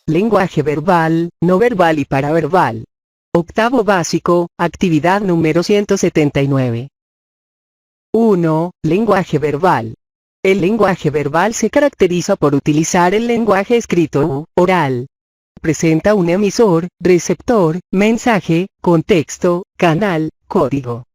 lenguaje verbal, no verbal y paraverbal. Octavo básico, actividad número 179. 1. Lenguaje verbal. El lenguaje verbal se caracteriza por utilizar el lenguaje escrito u oral. Presenta un emisor, receptor, mensaje, contexto, canal, código.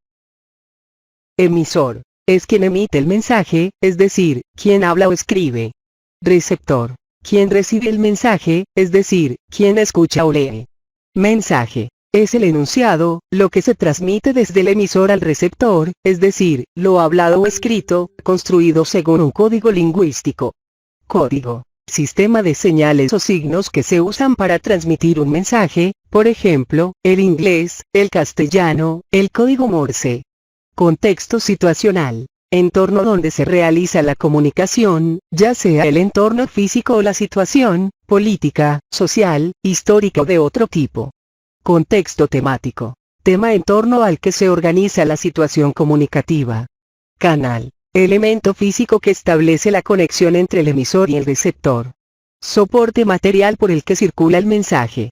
Emisor. Es quien emite el mensaje, es decir, quien habla o escribe. Receptor. Quien recibe el mensaje, es decir, quien escucha o lee. Mensaje. Es el enunciado, lo que se transmite desde el emisor al receptor, es decir, lo hablado o escrito, construido según un código lingüístico. Código. Sistema de señales o signos que se usan para transmitir un mensaje, por ejemplo, el inglés, el castellano, el código Morse. Contexto situacional. Entorno donde se realiza la comunicación, ya sea el entorno físico o la situación, política, social, histórica o de otro tipo. Contexto temático. Tema en torno al que se organiza la situación comunicativa. Canal. Elemento físico que establece la conexión entre el emisor y el receptor. Soporte material por el que circula el mensaje.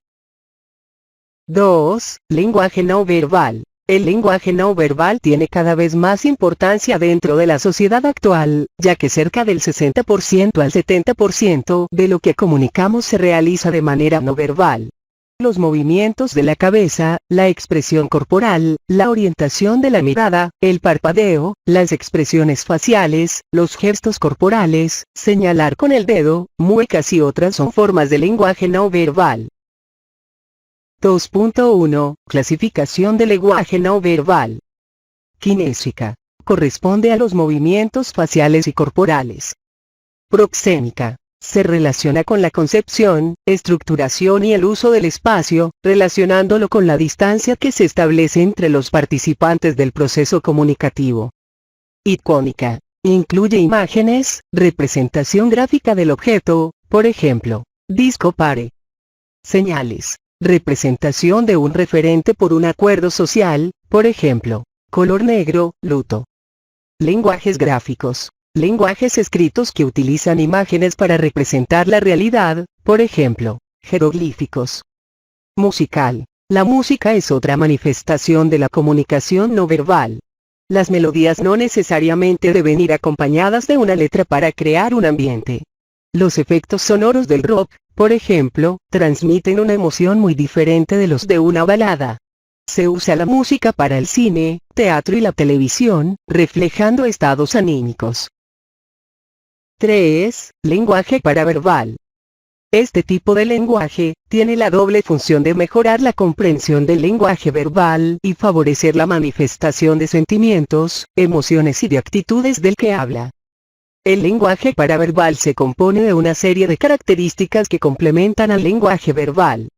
2. Lenguaje no verbal. El lenguaje no verbal tiene cada vez más importancia dentro de la sociedad actual, ya que cerca del 60% al 70% de lo que comunicamos se realiza de manera no verbal. Los movimientos de la cabeza, la expresión corporal, la orientación de la mirada, el parpadeo, las expresiones faciales, los gestos corporales, señalar con el dedo, muecas y otras son formas de lenguaje no verbal. 2.1. Clasificación del lenguaje no verbal. Kinésica. Corresponde a los movimientos faciales y corporales. Proxémica. Se relaciona con la concepción, estructuración y el uso del espacio, relacionándolo con la distancia que se establece entre los participantes del proceso comunicativo. Icónica. Incluye imágenes, representación gráfica del objeto, por ejemplo, disco pare. Señales. Representación de un referente por un acuerdo social, por ejemplo, color negro, luto. Lenguajes gráficos. Lenguajes escritos que utilizan imágenes para representar la realidad, por ejemplo, jeroglíficos. Musical. La música es otra manifestación de la comunicación no verbal. Las melodías no necesariamente deben ir acompañadas de una letra para crear un ambiente. Los efectos sonoros del rock, por ejemplo, transmiten una emoción muy diferente de los de una balada. Se usa la música para el cine, teatro y la televisión, reflejando estados anímicos. 3. Lenguaje paraverbal. Este tipo de lenguaje tiene la doble función de mejorar la comprensión del lenguaje verbal y favorecer la manifestación de sentimientos, emociones y de actitudes del que habla. El lenguaje paraverbal se compone de una serie de características que complementan al lenguaje verbal.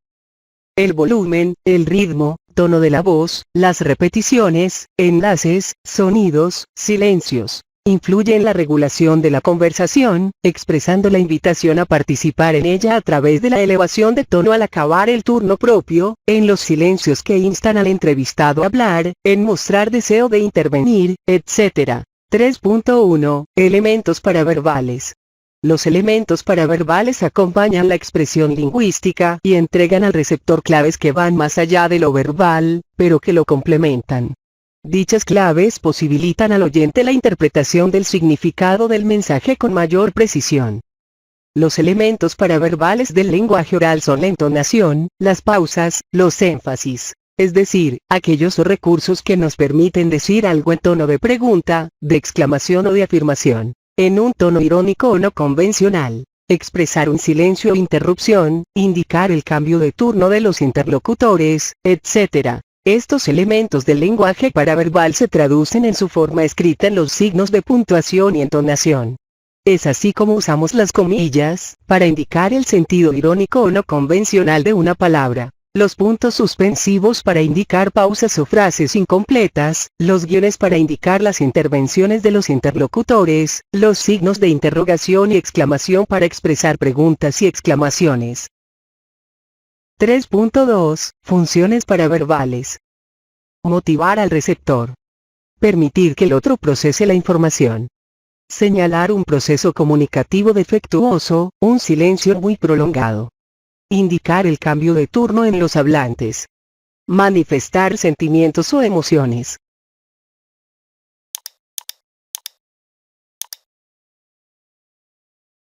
El volumen, el ritmo, tono de la voz, las repeticiones, enlaces, sonidos, silencios. Influye en la regulación de la conversación, expresando la invitación a participar en ella a través de la elevación de tono al acabar el turno propio, en los silencios que instan al entrevistado a hablar, en mostrar deseo de intervenir, etc. 3.1. Elementos paraverbales. Los elementos paraverbales acompañan la expresión lingüística y entregan al receptor claves que van más allá de lo verbal, pero que lo complementan. Dichas claves posibilitan al oyente la interpretación del significado del mensaje con mayor precisión. Los elementos paraverbales del lenguaje oral son la entonación, las pausas, los énfasis, es decir, aquellos recursos que nos permiten decir algo en tono de pregunta, de exclamación o de afirmación, en un tono irónico o no convencional, expresar un silencio o interrupción, indicar el cambio de turno de los interlocutores, etc. Estos elementos del lenguaje paraverbal se traducen en su forma escrita en los signos de puntuación y entonación. Es así como usamos las comillas, para indicar el sentido irónico o no convencional de una palabra, los puntos suspensivos para indicar pausas o frases incompletas, los guiones para indicar las intervenciones de los interlocutores, los signos de interrogación y exclamación para expresar preguntas y exclamaciones. 3.2. Funciones paraverbales. Motivar al receptor. Permitir que el otro procese la información. Señalar un proceso comunicativo defectuoso, un silencio muy prolongado. Indicar el cambio de turno en los hablantes. Manifestar sentimientos o emociones.